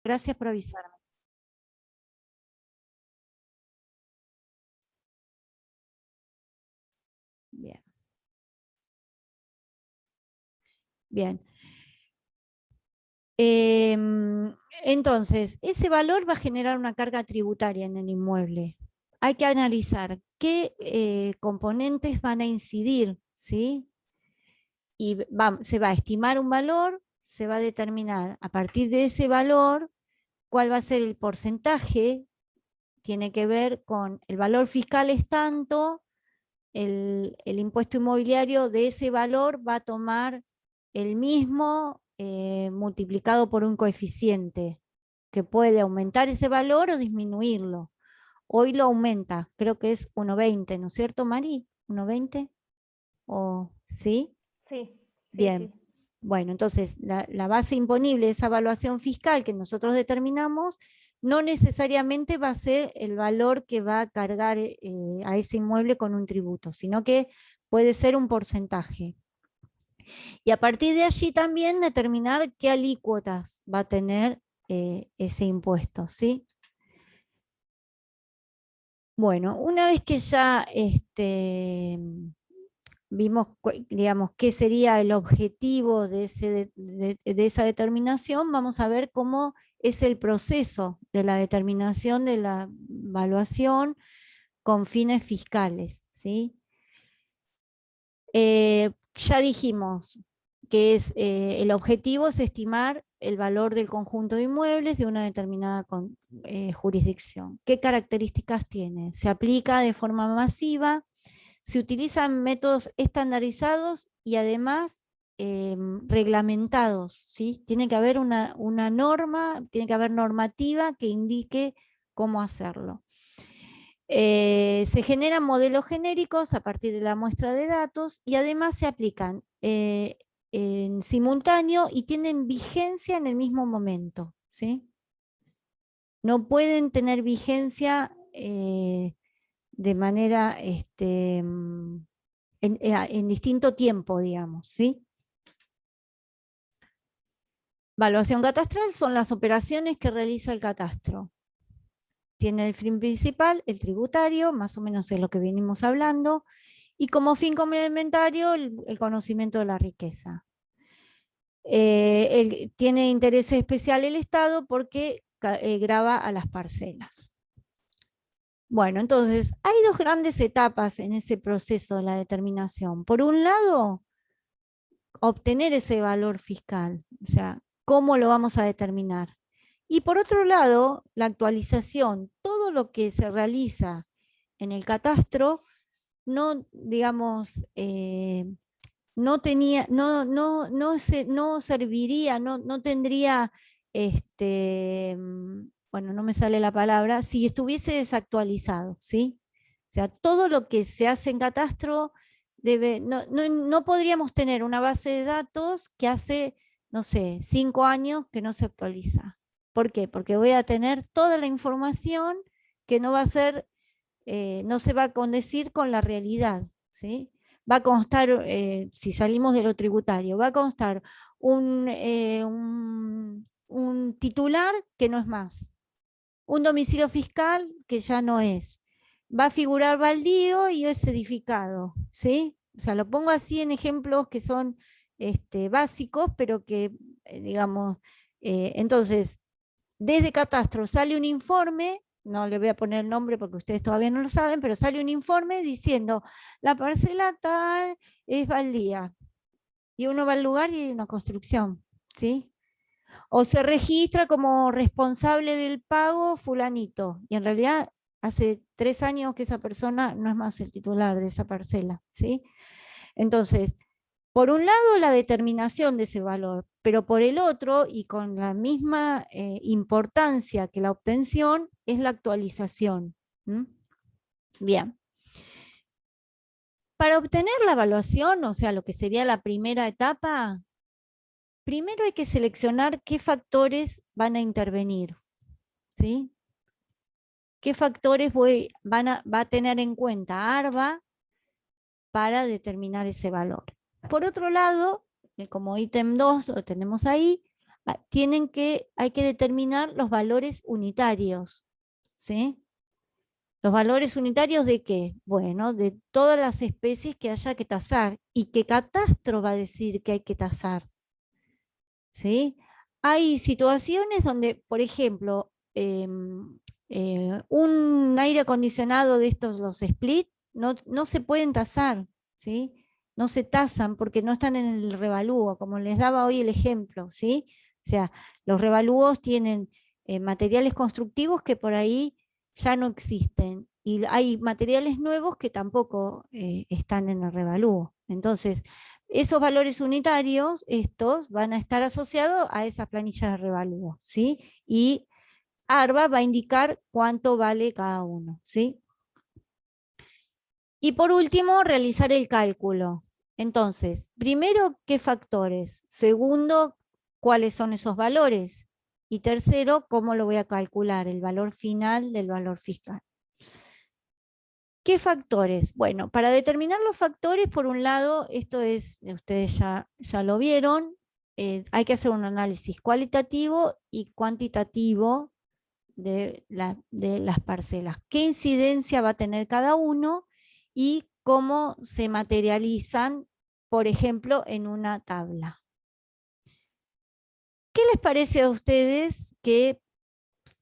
Gracias por avisarme. Bien. Bien. Entonces, ese valor va a generar una carga tributaria en el inmueble. Hay que analizar qué componentes van a incidir, ¿sí? Y se va a estimar un valor, se va a determinar a partir de ese valor cuál va a ser el porcentaje. Tiene que ver con el valor fiscal es tanto, el impuesto inmobiliario de ese valor va a tomar el mismo multiplicado por un coeficiente, que puede aumentar ese valor o disminuirlo. Hoy lo aumenta, creo que es 1,20, ¿no es cierto, Mari? ¿1,20? ¿Sí? Sí, Bien. sí. Bueno, entonces la base imponible de esa evaluación fiscal que nosotros determinamos no necesariamente va a ser el valor que va a cargar a ese inmueble con un tributo, sino que puede ser un porcentaje. Y a partir de allí también determinar qué alícuotas va a tener ese impuesto, ¿sí? Bueno, una vez que ya vimos, digamos, qué sería el objetivo de esa determinación, vamos a ver cómo es el proceso de la determinación de la evaluación con fines fiscales, ¿sí? Ya dijimos que el objetivo es estimar el valor del conjunto de inmuebles de una determinada jurisdicción. ¿Qué características tiene? Se aplica de forma masiva, se utilizan métodos estandarizados y además reglamentados, ¿sí? Tiene que haber una norma, tiene que haber normativa que indique cómo hacerlo. Se generan modelos genéricos a partir de la muestra de datos y además se aplican en simultáneo y tienen vigencia en el mismo momento, ¿sí? No pueden tener vigencia de manera en distinto tiempo, digamos, ¿sí? Evaluación catastral son las operaciones que realiza el catastro. Tiene el fin principal, el tributario, más o menos es lo que venimos hablando, y como fin complementario, el conocimiento de la riqueza. Tiene interés especial el Estado porque grava a las parcelas. Bueno, entonces, hay dos grandes etapas en ese proceso de la determinación. Por un lado, obtener ese valor fiscal, o sea, ¿cómo lo vamos a determinar? Y por otro lado, la actualización, todo lo que se realiza en el catastro, no, digamos, no tenía, no serviría, no tendría, bueno, no me sale la palabra, si estuviese desactualizado, ¿sí? O sea, todo lo que se hace en catastro no podríamos tener una base de datos que hace, no sé, 5 años que no se actualiza. ¿Por qué? Porque voy a tener toda la información que no va a ser, no se va a condecir con la realidad, ¿sí? Va a constar, si salimos de lo tributario, va a constar un titular que no es más, un domicilio fiscal que ya no es, va a figurar baldío y es edificado, ¿sí? O sea, lo pongo así en ejemplos que son básicos, pero que, digamos, entonces, desde Catastro sale un informe, no le voy a poner el nombre porque ustedes todavía no lo saben, pero sale un informe diciendo la parcela tal es baldía. Y uno va al lugar y hay una construcción, ¿sí? O se registra como responsable del pago fulanito. Y en realidad hace 3 años que esa persona no es más el titular de esa parcela, ¿sí? Entonces, por un lado, la determinación de ese valor, pero por el otro, y con la misma importancia que la obtención, es la actualización. ¿Mm? Bien. Para obtener la evaluación, o sea, lo que sería la primera etapa, primero hay que seleccionar qué factores van a intervenir. ¿Sí? ¿Qué factores va a tener en cuenta ARBA para determinar ese valor? Por otro lado, como ítem 2 lo tenemos ahí, hay que determinar los valores unitarios, ¿sí? ¿Los valores unitarios de qué? Bueno, de todas las especies que haya que tasar y que Catastro va a decir que hay que tasar, ¿sí? Hay situaciones donde, por ejemplo, un aire acondicionado de estos, los split, no se pueden tasar, ¿sí? No se tasan porque no están en el revalúo, como les daba hoy el ejemplo, ¿sí? O sea, los revalúos tienen materiales constructivos que por ahí ya no existen y hay materiales nuevos que tampoco están en el revalúo. Entonces, esos valores unitarios, estos, van a estar asociados a esas planillas de revalúo, ¿sí? Y ARBA va a indicar cuánto vale cada uno, ¿sí? Y por último, realizar el cálculo. Entonces, primero, ¿qué factores? Segundo, ¿cuáles son esos valores? Y tercero, ¿cómo lo voy a calcular? El valor final del valor fiscal. ¿Qué factores? Bueno, para determinar los factores, por un lado, esto es, ustedes ya lo vieron, hay que hacer un análisis cualitativo y cuantitativo de las parcelas. ¿Qué incidencia va a tener cada uno y cómo se materializan, por ejemplo, en una tabla? ¿Qué les parece a ustedes que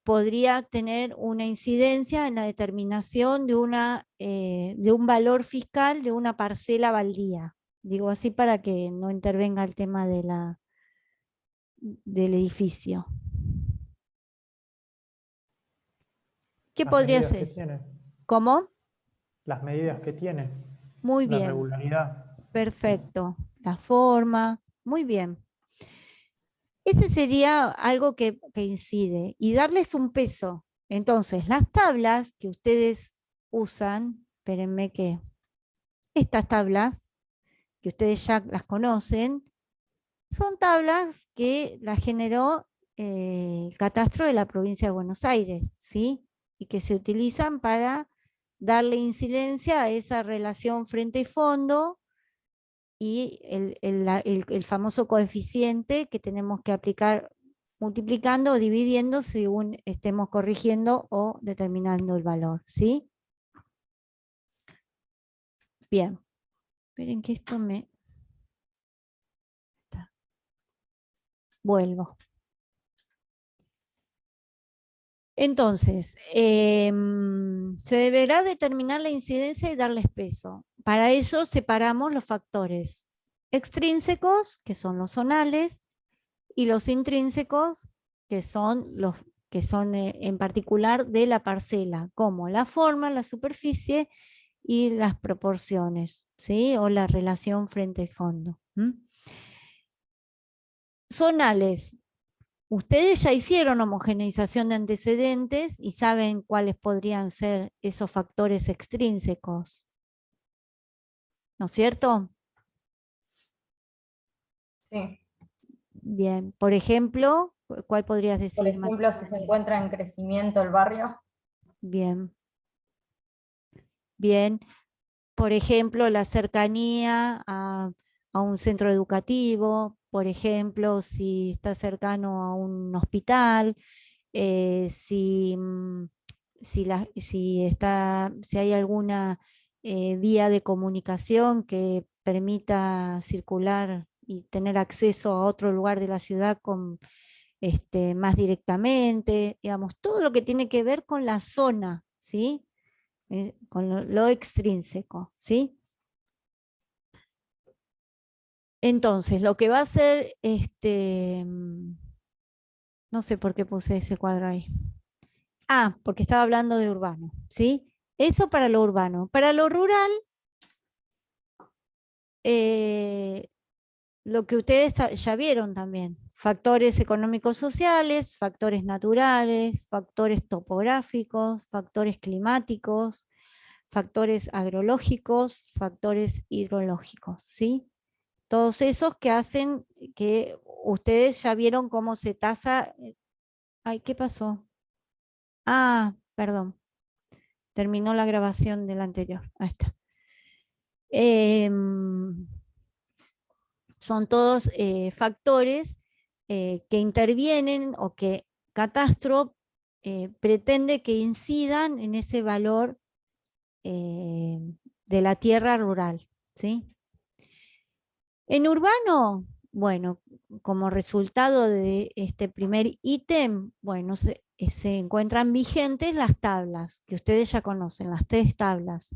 podría tener una incidencia en la determinación de un valor fiscal de una parcela baldía? Digo así para que no intervenga el tema del edificio. ¿Qué Las podría medidas que ser? tiene. ¿Cómo? Las medidas que tiene. Muy La bien, regularidad. perfecto. La forma, muy bien. Ese sería algo que incide y darles un peso. Entonces, las tablas que ustedes usan, espérenme que estas tablas, que ustedes ya las conocen, son tablas que las generó el catastro de la provincia de Buenos Aires, ¿sí? Y que se utilizan para darle incidencia a esa relación frente y fondo y el famoso coeficiente que tenemos que aplicar multiplicando o dividiendo según estemos corrigiendo o determinando el valor, ¿sí? Bien, esperen que esto me... Vuelvo. Entonces, se deberá determinar la incidencia y darles peso. Para ello separamos los factores extrínsecos, que son los zonales, y los intrínsecos, que son los que son en particular de la parcela, como la forma, la superficie y las proporciones, ¿sí? O la relación frente y fondo. Zonales. Ustedes ya hicieron homogeneización de antecedentes y saben cuáles podrían ser esos factores extrínsecos, ¿no es cierto? Sí. Bien, por ejemplo, ¿cuál podrías Por decir? ejemplo, si se encuentra en crecimiento el barrio. Bien, bien. Por ejemplo, la cercanía a un centro educativo, por ejemplo, si está cercano a un hospital, si hay alguna vía de comunicación que permita circular y tener acceso a otro lugar de la ciudad más directamente, digamos, todo lo que tiene que ver con la zona, ¿sí? Con lo extrínseco, ¿sí? Entonces, lo que va a hacer, no sé por qué puse ese cuadro ahí. Ah, porque estaba hablando de urbano, ¿sí? Eso para lo urbano. Para lo rural, eh, lo que ustedes ya vieron también, factores económicos sociales, factores naturales, factores topográficos, factores climáticos, factores agrológicos, factores hidrológicos, ¿sí? Todos esos que hacen que ustedes ya vieron cómo se tasa. Ay, ¿qué pasó? Ah, perdón, terminó la grabación del anterior. Ahí está. Son todos factores que intervienen o que Catastro pretende que incidan en ese valor de la tierra rural, ¿sí? En urbano, bueno, como resultado de este primer ítem, bueno, se encuentran vigentes las tablas, que ustedes ya conocen, las 3 tablas,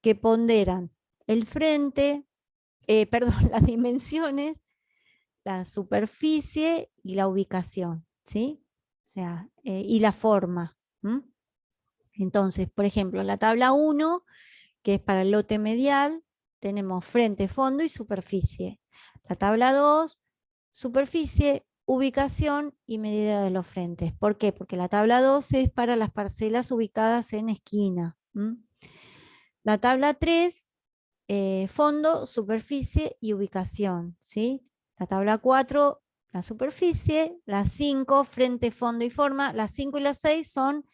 que ponderan el frente, perdón, las dimensiones, la superficie y la ubicación, ¿sí? O sea, y la forma. Entonces, por ejemplo, la tabla 1, que es para el lote medial, tenemos frente, fondo y superficie. La tabla 2, superficie, ubicación y medida de los frentes. ¿Por qué? Porque la tabla 2 es para las parcelas ubicadas en esquina. La tabla 3, fondo, superficie y ubicación, ¿sí? La tabla 4, la superficie. La 5, frente, fondo y forma. Las 5 y las 6 son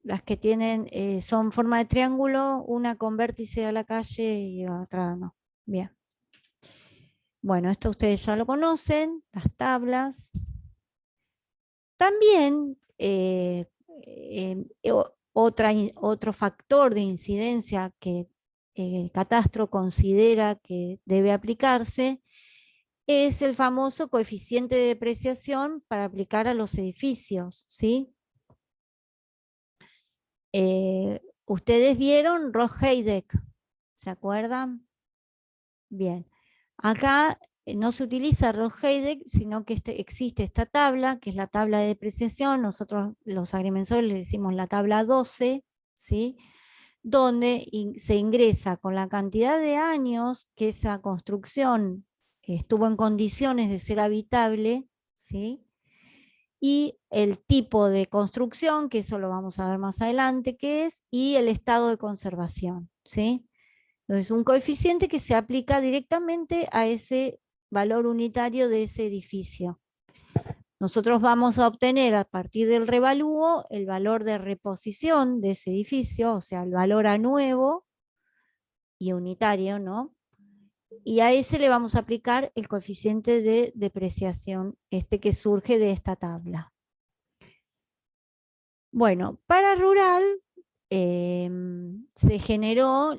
las que tienen, son forma de triángulo, una con vértice a la calle y otra no. Bien. Bueno, esto ustedes ya lo conocen, las tablas. También otro factor de incidencia que Catastro considera que debe aplicarse es el famoso coeficiente de depreciación para aplicar a los edificios, ¿sí? Ustedes vieron Ross-Heideck, ¿se acuerdan? Bien, acá no se utiliza Ross-Heideck, sino que existe esta tabla, que es la tabla de depreciación. Nosotros los agrimensores le decimos la tabla 12, ¿sí? Donde se ingresa con la cantidad de años que esa construcción estuvo en condiciones de ser habitable, ¿sí? Y el tipo de construcción, que eso lo vamos a ver más adelante, qué es, y el estado de conservación, ¿sí? Entonces, un coeficiente que se aplica directamente a ese valor unitario de ese edificio. Nosotros vamos a obtener a partir del revalúo el valor de reposición de ese edificio, o sea, el valor a nuevo y unitario, ¿no? Y a ese le vamos a aplicar el coeficiente de depreciación, que surge de esta tabla. Bueno, para rural se generó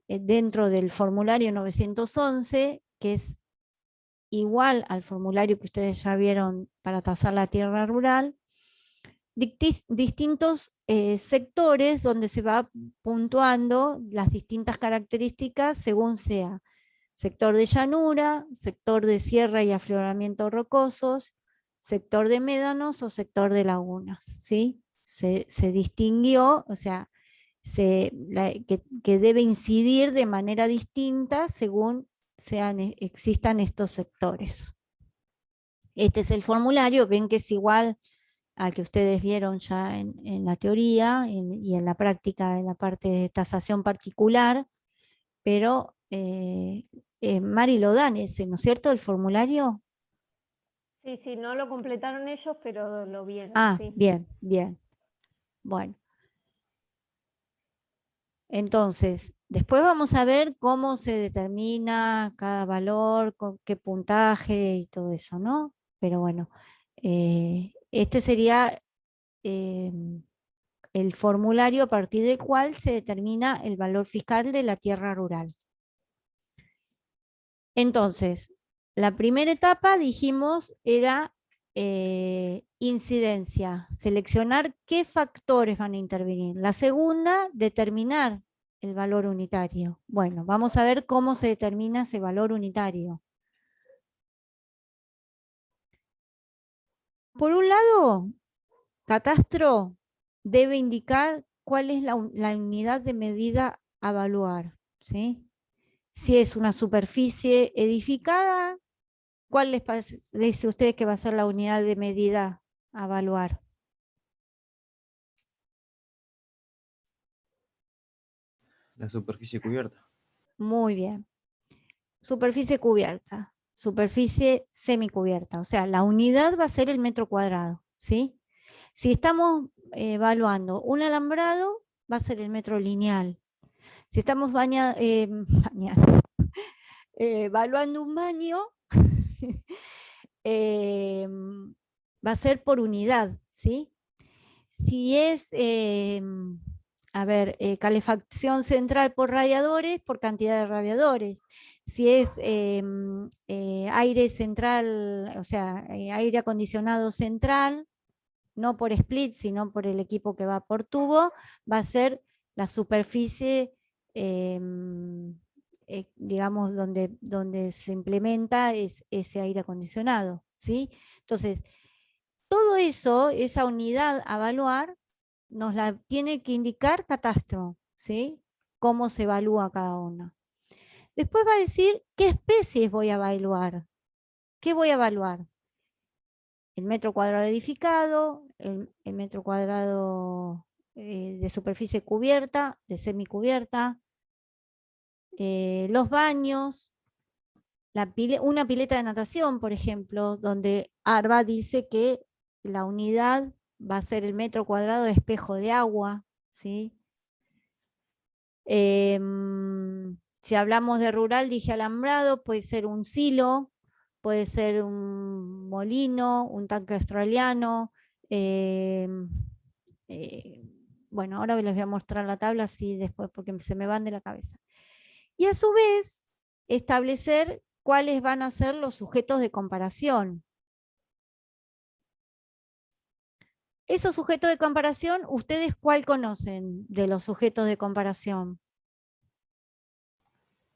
dentro del formulario 911, que es igual al formulario que ustedes ya vieron para tasar la tierra rural, distintos sectores donde se va puntuando las distintas características según sea sector de llanura, sector de sierra y afloramientos rocosos, sector de médanos o sector de lagunas, ¿sí? Se distinguió, o sea, que debe incidir de manera distinta según existan estos sectores. Este es el formulario, ven que es igual al que ustedes vieron ya en la teoría y en la práctica, en la parte de tasación particular, pero Mari lo dan ese, ¿no es cierto? El formulario. Sí, sí, no lo completaron ellos, pero lo vieron. Ah, sí. bien, bien. Bueno. Entonces, después vamos a ver cómo se determina cada valor, con qué puntaje y todo eso, ¿no? Pero bueno, este sería el formulario a partir del cual se determina el valor fiscal de la tierra rural. Entonces, la primera etapa, dijimos, era incidencia, seleccionar qué factores van a intervenir. La segunda, determinar el valor unitario. Bueno, vamos a ver cómo se determina ese valor unitario. Por un lado, Catastro debe indicar cuál es la unidad de medida a evaluar, ¿sí? Si es una superficie edificada, ¿cuál les dice a ustedes que va a ser la unidad de medida a evaluar? La superficie cubierta. Muy bien. Superficie cubierta, superficie semicubierta. O sea, la unidad va a ser el metro cuadrado, ¿sí? Si estamos evaluando un alambrado, va a ser el metro lineal. Si estamos evaluando un baño, va a ser por unidad, ¿sí? Si es, calefacción central por radiadores, por cantidad de radiadores. Si es aire central, o sea, aire acondicionado central, no por split, sino por el equipo que va por tubo, va a ser la superficie, digamos, donde se implementa ese aire acondicionado, ¿sí? Entonces, todo eso, esa unidad a evaluar, nos la tiene que indicar Catastro, ¿sí? Cómo se evalúa cada una. Después va a decir qué especies voy a evaluar. ¿Qué voy a evaluar? El metro cuadrado edificado, el metro cuadrado de superficie cubierta, de semicubierta, los baños, una pileta de natación, por ejemplo, donde ARBA dice que la unidad va a ser el metro cuadrado de espejo de agua, ¿sí? Si hablamos de rural, dije alambrado, puede ser un silo, puede ser un molino, un tanque australiano. Bueno, ahora les voy a mostrar la tabla así después porque se me van de la cabeza. Y a su vez, establecer cuáles van a ser los sujetos de comparación. Esos sujetos de comparación, ¿ustedes cuál conocen de los sujetos de comparación?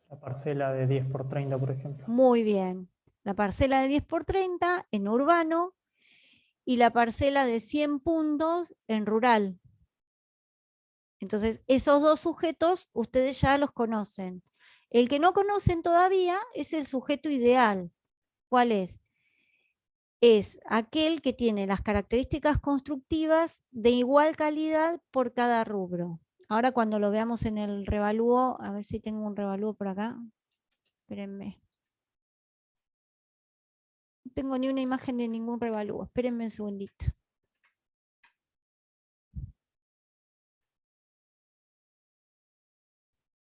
La parcela de 10 por 30, por ejemplo. Muy bien. La parcela de 10 por 30 en urbano y la parcela de 100 puntos en rural. Entonces, esos dos sujetos ustedes ya los conocen. El que no conocen todavía es el sujeto ideal. ¿Cuál es? Es aquel que tiene las características constructivas de igual calidad por cada rubro. Ahora cuando lo veamos en el revalúo, a ver si tengo un revalúo por acá. Espérenme. No tengo ni una imagen de ningún revalúo. Espérenme un segundito.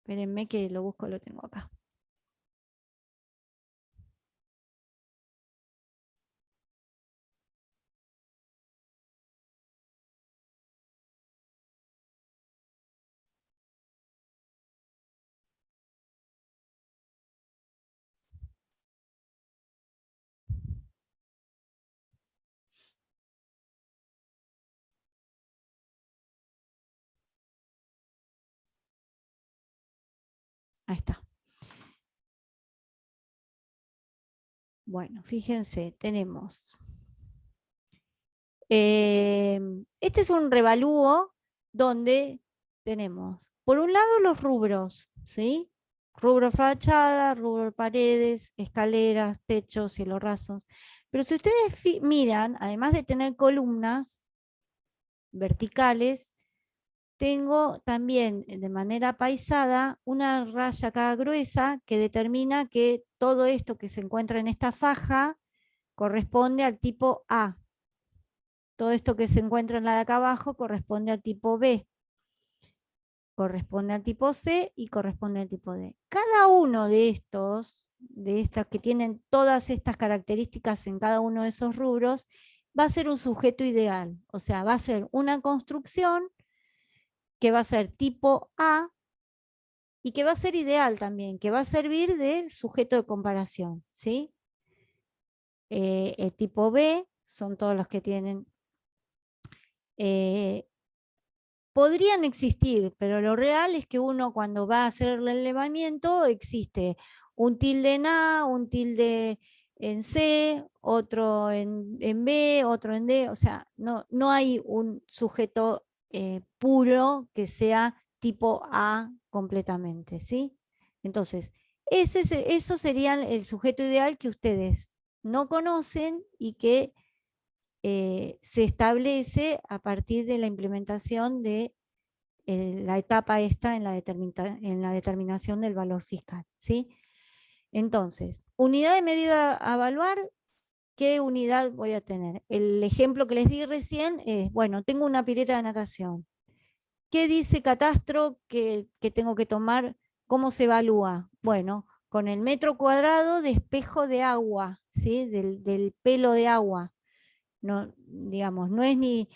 Espérenme que lo busco, lo tengo acá. Ahí está. Bueno, fíjense, tenemos. Este es un revalúo donde tenemos, por un lado, los rubros, ¿sí? Rubro fachada, rubro paredes, escaleras, techos, cielos rasos. Pero si ustedes miran, además de tener columnas verticales, tengo también de manera paisada una raya acá gruesa que determina que todo esto que se encuentra en esta faja corresponde al tipo A. Todo esto que se encuentra en la de acá abajo corresponde al tipo B. Corresponde al tipo C y corresponde al tipo D. Cada uno de estos que tienen todas estas características en cada uno de esos rubros, va a ser un sujeto ideal. O sea, va a ser una construcción que va a ser tipo A y que va a ser ideal también, que va a servir de sujeto de comparación, ¿sí? El tipo B son todos los que tienen... podrían existir, pero lo real es que uno cuando va a hacer el elevamiento existe un tilde en A, un tilde en C, otro en B, otro en D, o sea, no hay un sujeto puro que sea tipo A completamente, ¿sí? Entonces, eso sería el sujeto ideal que ustedes no conocen y que se establece a partir de la implementación de la etapa esta en la determinación del valor fiscal, ¿sí? Entonces, unidad de medida a evaluar, ¿qué unidad voy a tener? El ejemplo que les di recién es, bueno, tengo una pileta de natación. ¿Qué dice Catastro que tengo que tomar? ¿Cómo se evalúa? Bueno, con el metro cuadrado de espejo de agua, ¿sí? Del pelo de agua. No, digamos, no es ni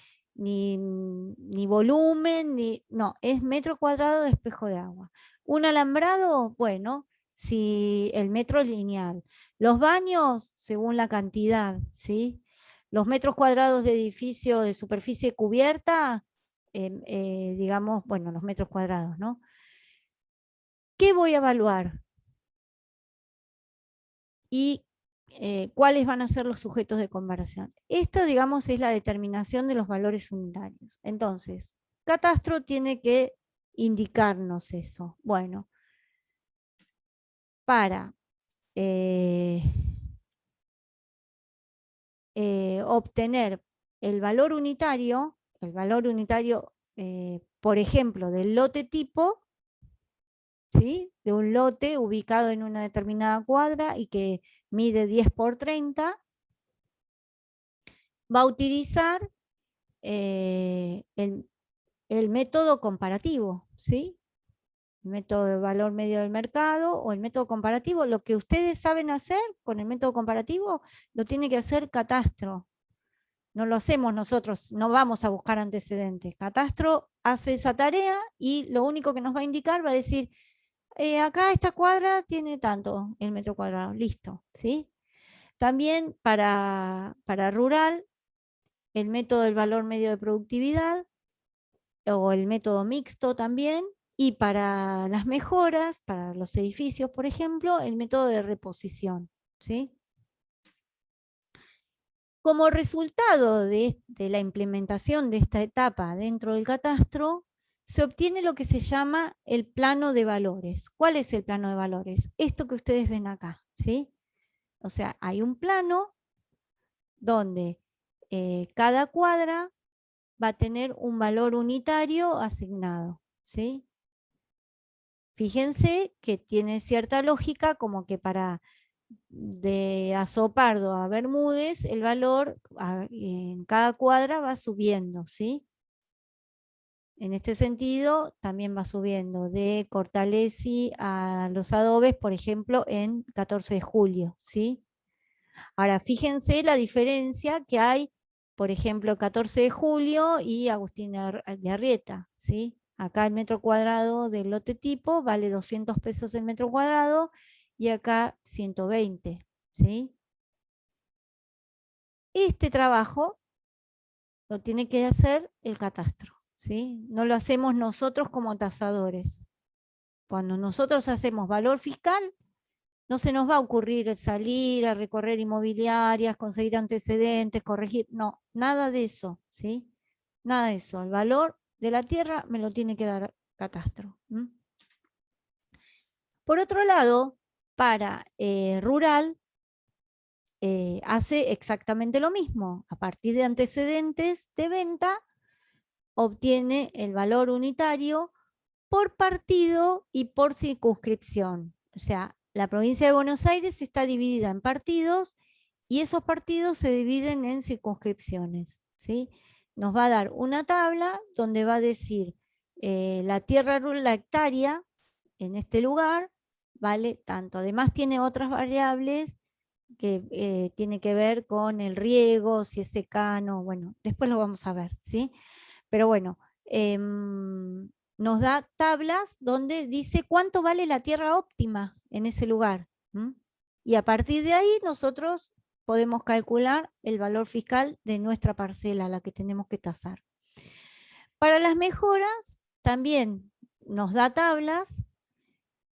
volumen, no, es metro cuadrado de espejo de agua. Un alambrado, bueno, si el metro lineal. Los baños, según la cantidad, ¿sí? Los metros cuadrados de edificio de superficie cubierta, digamos, bueno, los metros cuadrados, ¿no? ¿Qué voy a evaluar? Y cuáles van a ser los sujetos de comparación. Esto, digamos, es la determinación de los valores unitarios. Entonces, Catastro tiene que indicarnos eso. Bueno, para obtener el valor unitario, por ejemplo, del lote tipo, ¿sí? De un lote ubicado en una determinada cuadra y que mide 10 por 30, va a utilizar el método comparativo, ¿sí? El método de valor medio del mercado o el método comparativo. Lo que ustedes saben hacer con el método comparativo lo tiene que hacer Catastro. No lo hacemos nosotros, no vamos a buscar antecedentes. Catastro hace esa tarea y lo único que nos va a indicar va a decir, acá esta cuadra tiene tanto el metro cuadrado, listo, ¿sí? También para rural, el método del valor medio de productividad o el método mixto también, y para las mejoras, para los edificios, por ejemplo, el método de reposición, ¿sí? Como resultado de la implementación de esta etapa dentro del catastro, se obtiene lo que se llama el plano de valores. ¿Cuál es el plano de valores? Esto que ustedes ven acá, ¿sí? O sea, hay un plano donde cada cuadra va a tener un valor unitario asignado, ¿sí? Fíjense que tiene cierta lógica, como que para de Azopardo a Bermúdez, el valor en cada cuadra va subiendo, ¿sí? En este sentido, también va subiendo de Cortalesi a Los Adobes, por ejemplo, en 14 de julio, ¿sí? Ahora, fíjense la diferencia que hay, por ejemplo, 14 de julio y Agustín de Arrieta, ¿sí? Acá el metro cuadrado del lote tipo vale 200 pesos el metro cuadrado y acá 120, ¿sí? Este trabajo lo tiene que hacer el catastro, ¿sí? No lo hacemos nosotros como tasadores. Cuando nosotros hacemos valor fiscal, no se nos va a ocurrir salir a recorrer inmobiliarias, conseguir antecedentes, corregir, no, nada de eso, ¿sí? Nada de eso. El valor de la tierra me lo tiene que dar catastro. Por otro lado, para rural, hace exactamente lo mismo. A partir de antecedentes de venta, obtiene el valor unitario por partido y por circunscripción. O sea, la provincia de Buenos Aires está dividida en partidos y esos partidos se dividen en circunscripciones, ¿sí? Nos va a dar una tabla donde va a decir la tierra rural, la hectárea en este lugar vale tanto. Además tiene otras variables que tiene que ver con el riego, si es secano, bueno, después lo vamos a ver, ¿sí? Pero bueno, nos da tablas donde dice cuánto vale la tierra óptima en ese lugar. Y a partir de ahí nosotros podemos calcular el valor fiscal de nuestra parcela, la que tenemos que tasar. Para las mejoras también nos da tablas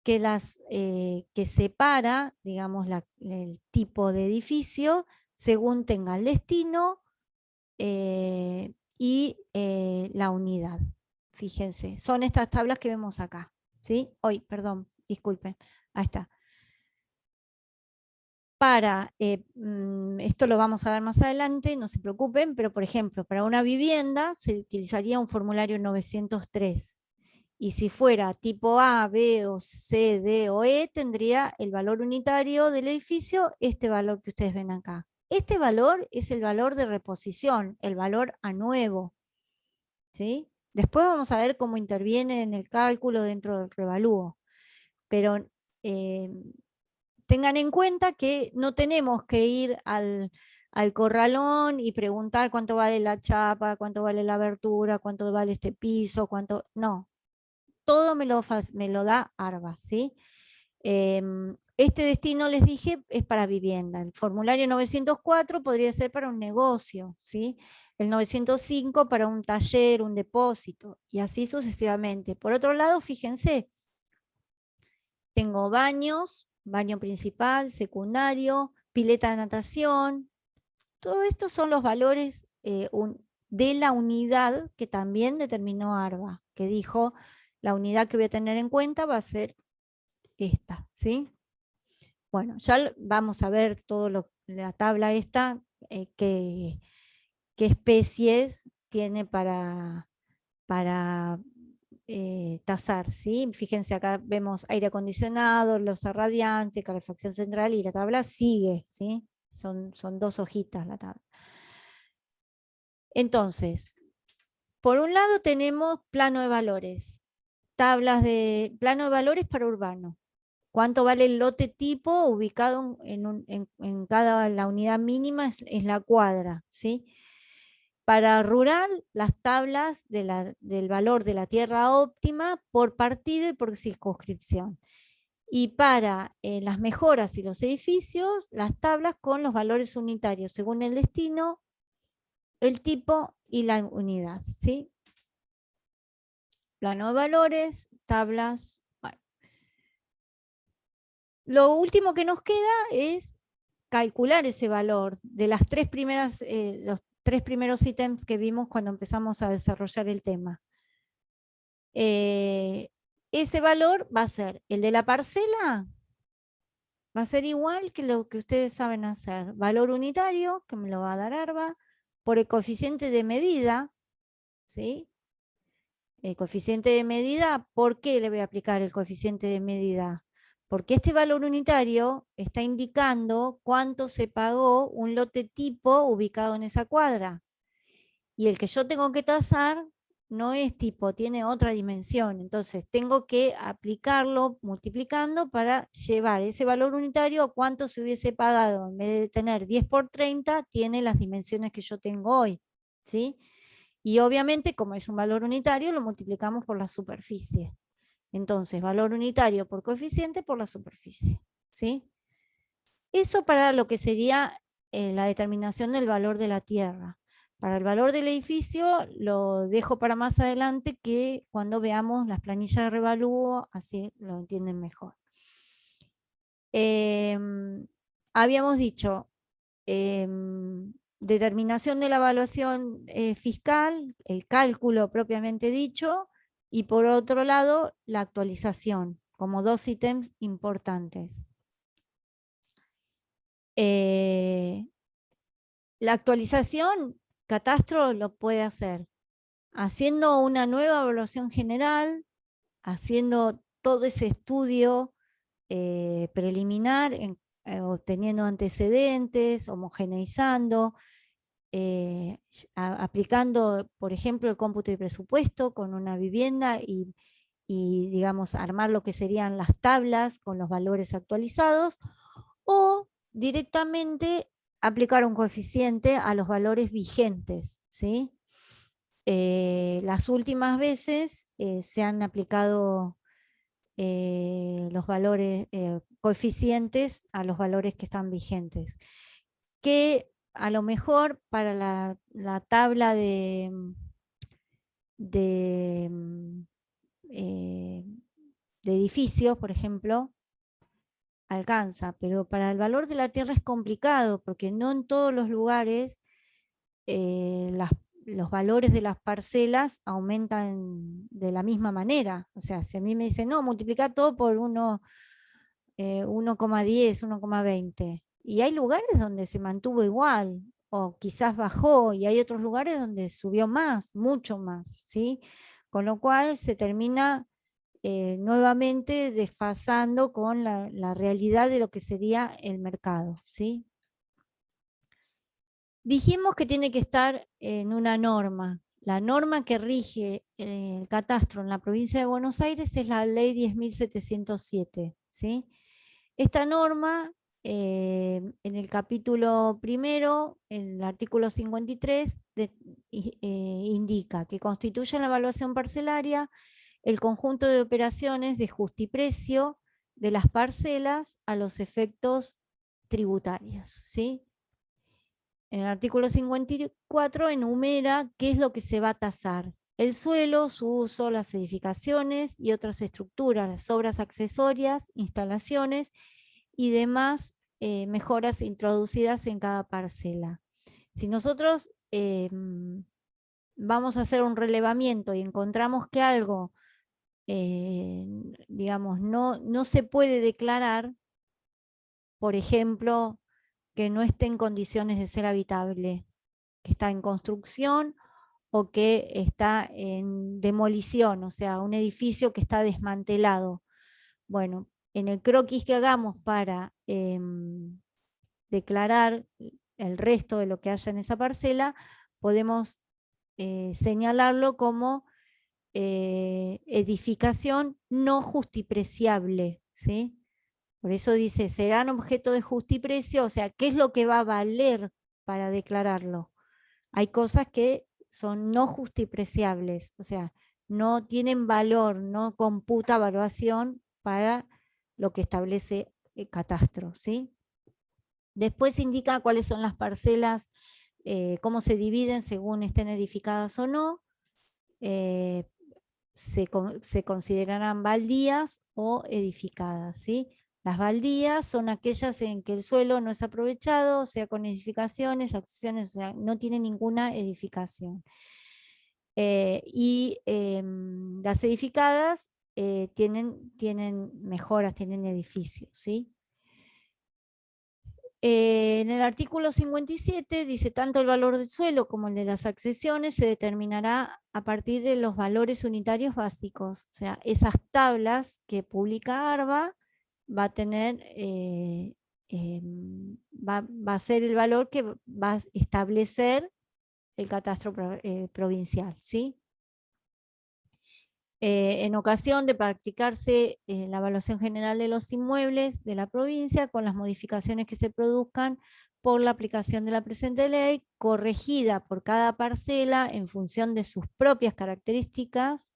que separa, digamos, el tipo de edificio según tenga el destino y la unidad. Fíjense, son estas tablas que vemos acá, ¿sí? Perdón, disculpen, ahí está. Esto lo vamos a ver más adelante, no se preocupen, pero por ejemplo, para una vivienda se utilizaría un formulario 903. Y si fuera tipo A, B, o C, D o E, tendría el valor unitario del edificio, este valor que ustedes ven acá. Este valor es el valor de reposición, el valor a nuevo, ¿sí? Después vamos a ver cómo interviene en el cálculo dentro del revalúo. Pero tengan en cuenta que no tenemos que ir al corralón y preguntar cuánto vale la chapa, cuánto vale la abertura, cuánto vale este piso, cuánto, no. Todo me lo da ARBA, ¿sí? Este destino, les dije, es para vivienda. El formulario 904 podría ser para un negocio, ¿sí? El 905 para un taller, un depósito, y así sucesivamente. Por otro lado, fíjense, tengo baños, baño principal, secundario, pileta de natación. Todo esto son los valores de la unidad que también determinó ARBA, que dijo, la unidad que voy a tener en cuenta va a ser esta, ¿sí? Bueno, ya vamos a ver todo la tabla esta, qué especies tiene para tasar, ¿sí? Fíjense, acá vemos aire acondicionado, losa radiante, calefacción central, y la tabla sigue, ¿sí? Son 2 hojitas la tabla. Entonces, por un lado tenemos plano de valores, tablas de plano de valores para urbano. ¿Cuánto vale el lote tipo ubicado en cada, la unidad mínima es la cuadra, ¿sí? Para rural, las tablas del valor de la tierra óptima por partido y por circunscripción. Y para las mejoras y los edificios, las tablas con los valores unitarios según el destino, el tipo y la unidad, ¿sí? Plano de valores, tablas. Bueno. Lo último que nos queda es calcular ese valor de las los 3 primeros ítems que vimos cuando empezamos a desarrollar el tema. Ese valor va a ser el de la parcela, va a ser igual que lo que ustedes saben hacer. Valor unitario, que me lo va a dar ARBA, por el coeficiente de medida, ¿sí? El coeficiente de medida, ¿por qué le voy a aplicar el coeficiente de medida? Porque este valor unitario está indicando cuánto se pagó un lote tipo ubicado en esa cuadra. Y el que yo tengo que tasar no es tipo, tiene otra dimensión. Entonces tengo que aplicarlo multiplicando para llevar ese valor unitario a cuánto se hubiese pagado. En vez de tener 10 por 30, tiene las dimensiones que yo tengo hoy, ¿sí? Y obviamente, como es un valor unitario, lo multiplicamos por la superficie. Entonces, valor unitario por coeficiente por la superficie, ¿sí? Eso para lo que sería la determinación del valor de la tierra. Para el valor del edificio lo dejo para más adelante, que cuando veamos las planillas de revalúo, así lo entienden mejor. Habíamos dicho, determinación de la evaluación fiscal, el cálculo propiamente dicho, y por otro lado, la actualización, como 2 ítems importantes. La actualización, Catastro lo puede hacer haciendo una nueva evaluación general, haciendo todo ese estudio preliminar, obteniendo antecedentes, homogeneizando, aplicando, por ejemplo, el cómputo de presupuesto con una vivienda y, digamos, armar lo que serían las tablas con los valores actualizados, o directamente aplicar un coeficiente a los valores vigentes, ¿sí? Las últimas veces se han aplicado los valores coeficientes a los valores que están vigentes, que a lo mejor para la tabla de edificios, por ejemplo, alcanza, pero para el valor de la tierra es complicado, porque no en todos los lugares los valores de las parcelas aumentan de la misma manera. O sea, si a mí me dicen, no, multiplica todo por 1,10, 1,20, y hay lugares donde se mantuvo igual, o quizás bajó, y hay otros lugares donde subió más, mucho más, ¿sí? Con lo cual se termina nuevamente desfasando con la realidad de lo que sería el mercado, ¿sí? Dijimos que tiene que estar en una norma. La norma que rige el catastro en la provincia de Buenos Aires es la ley 10.707, ¿sí? Esta norma, en el capítulo primero, en el artículo 53, indica que constituye la evaluación parcelaria el conjunto de operaciones de justiprecio de las parcelas a los efectos tributarios, ¿sí? En el artículo 54 enumera qué es lo que se va a tasar: el suelo, su uso, las edificaciones y otras estructuras, las obras accesorias, instalaciones y demás mejoras introducidas en cada parcela. Si nosotros vamos a hacer un relevamiento y encontramos que algo, digamos, no se puede declarar, por ejemplo, que no esté en condiciones de ser habitable, que está en construcción o que está en demolición, o sea, un edificio que está desmantelado. Bueno, en el croquis que hagamos para declarar el resto de lo que haya en esa parcela, podemos señalarlo como edificación no justipreciable, ¿sí? Por eso dice, serán objeto de justiprecio, o sea, ¿qué es lo que va a valer para declararlo? Hay cosas que son no justipreciables, o sea, no tienen valor, no computa evaluación para lo que establece el catastro, ¿sí? Después indica cuáles son las parcelas, cómo se dividen según estén edificadas o no. Se considerarán baldías o edificadas, ¿sí? Las baldías son aquellas en que el suelo no es aprovechado, sea con edificaciones, accesiones, o sea, no tiene ninguna edificación. Las edificadas tienen mejoras, tienen edificios, ¿sí? En el artículo 57 dice, tanto el valor del suelo como el de las accesiones se determinará a partir de los valores unitarios básicos. O sea, esas tablas que publica ARBA va a tener, va a ser el valor que va a establecer el catastro provincial, ¿sí? En ocasión de practicarse la evaluación general de los inmuebles de la provincia, con las modificaciones que se produzcan por la aplicación de la presente ley, corregida por cada parcela en función de sus propias características,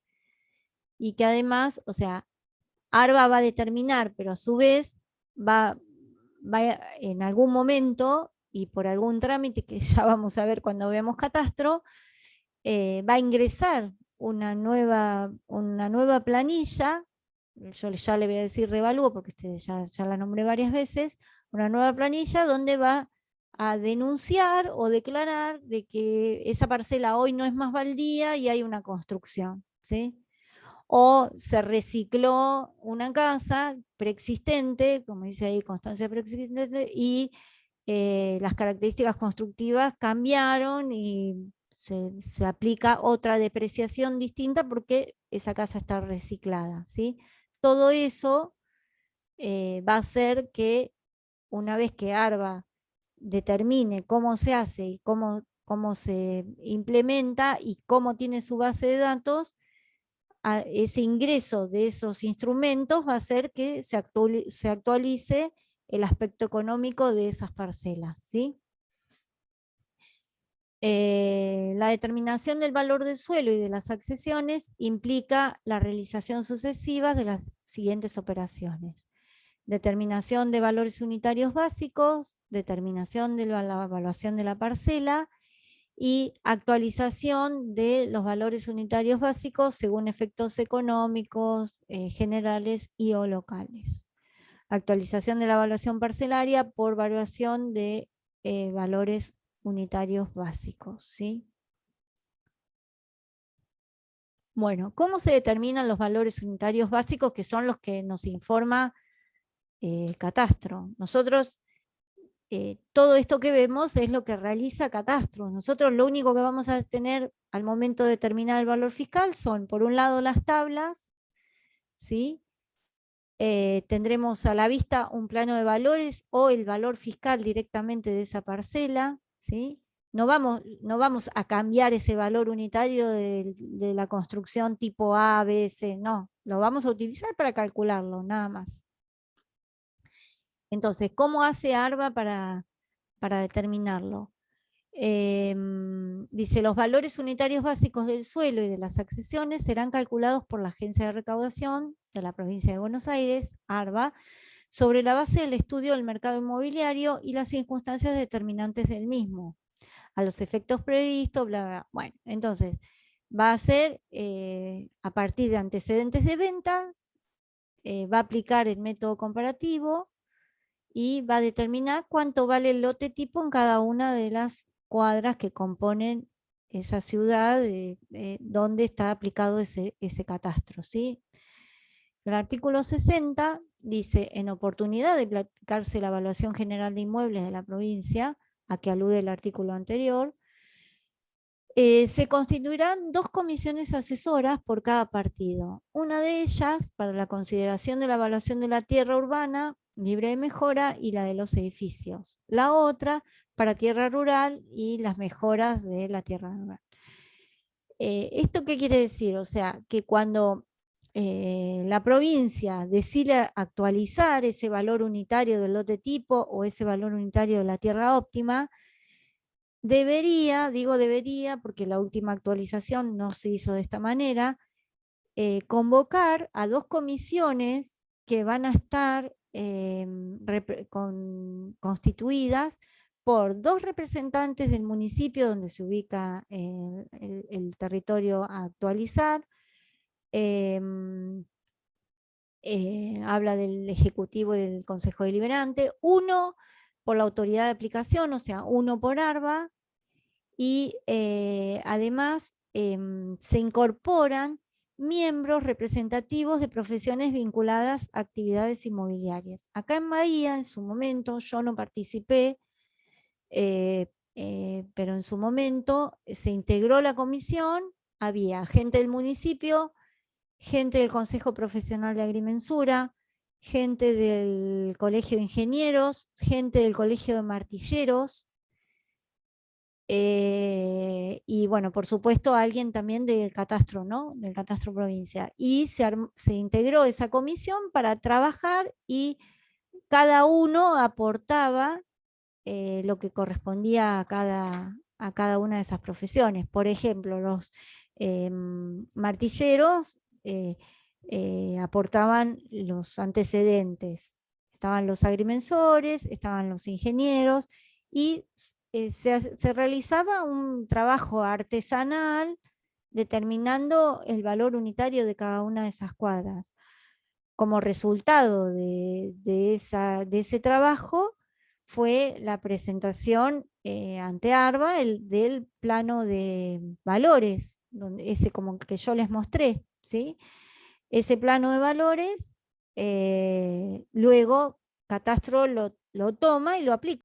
y que además, o sea, ARBA va a determinar, pero a su vez va en algún momento, y por algún trámite que ya vamos a ver cuando veamos catastro, va a ingresar una nueva planilla. Yo ya le voy a decir revalúo porque ya la nombré varias veces, una nueva planilla donde va a denunciar o declarar de que esa parcela hoy no es más baldía y hay una construcción, ¿sí? O se recicló una casa preexistente, como dice ahí, constancia preexistente, y las características constructivas cambiaron y se aplica otra depreciación distinta porque esa casa está reciclada, ¿sí? Todo eso va a hacer que una vez que ARBA determine cómo se hace y cómo se implementa y cómo tiene su base de datos, ese ingreso de esos instrumentos va a hacer que se actualice el aspecto económico de esas parcelas, ¿sí? La determinación del valor del suelo y de las accesiones implica la realización sucesiva de las siguientes operaciones: determinación de valores unitarios básicos, determinación de la evaluación de la parcela y actualización de los valores unitarios básicos según efectos económicos, generales y o locales. Actualización de la evaluación parcelaria por variación de valores unitarios básicos, ¿sí? Bueno, ¿cómo se determinan los valores unitarios básicos, que son los que nos informa el catastro? Nosotros, todo esto que vemos es lo que realiza catastro. Nosotros lo único que vamos a tener al momento de determinar el valor fiscal son, por un lado, las tablas, ¿sí? Tendremos a la vista un plano de valores o el valor fiscal directamente de esa parcela, ¿sí? No vamos a cambiar ese valor unitario de la construcción tipo A, B, C, no. Lo vamos a utilizar para calcularlo, nada más. Entonces, ¿cómo hace ARBA para determinarlo? Dice, los valores unitarios básicos del suelo y de las accesiones serán calculados por la Agencia de Recaudación de la Provincia de Buenos Aires, ARBA, sobre la base del estudio del mercado inmobiliario y las circunstancias determinantes del mismo, a los efectos previstos, bla, bla, bla. Bueno, entonces, va a ser a partir de antecedentes de venta, va a aplicar el método comparativo y va a determinar cuánto vale el lote tipo en cada una de las cuadras que componen esa ciudad donde está aplicado ese catastro, ¿sí? El artículo 60 dice, en oportunidad de aplicarse la evaluación general de inmuebles de la provincia, a que alude el artículo anterior, se constituirán 2 comisiones asesoras por cada partido. Una de ellas para la consideración de la evaluación de la tierra urbana libre de mejora y la de los edificios. La otra para tierra rural y las mejoras de la tierra rural. ¿Esto qué quiere decir? O sea, que cuando la provincia decide actualizar ese valor unitario del lote tipo o ese valor unitario de la tierra óptima, debería, digo debería porque la última actualización no se hizo de esta manera, convocar a 2 comisiones que van a estar constituidas por 2 representantes del municipio donde se ubica el territorio a actualizar. Habla del Ejecutivo y del Consejo Deliberante, 1 por la autoridad de aplicación, o sea, 1 por ARBA, y además se incorporan miembros representativos de profesiones vinculadas a actividades inmobiliarias. Acá en Bahía, en su momento, yo no participé, pero en su momento se integró la comisión, había gente del municipio, gente del Consejo Profesional de Agrimensura, gente del Colegio de Ingenieros, gente del Colegio de Martilleros, y bueno, por supuesto alguien también del catastro, ¿no? Del catastro provincia. Y se integró esa comisión para trabajar y cada uno aportaba lo que correspondía a cada una de esas profesiones. Por ejemplo, los martilleros aportaban los antecedentes. Estaban los agrimensores, estaban los ingenieros y se realizaba un trabajo artesanal determinando el valor unitario de cada una de esas cuadras. Como resultado de ese trabajo fue la presentación ante ARBA del plano de valores, ese como que yo les mostré, ¿sí? Ese plano de valores, luego Catastro lo toma y lo aplica.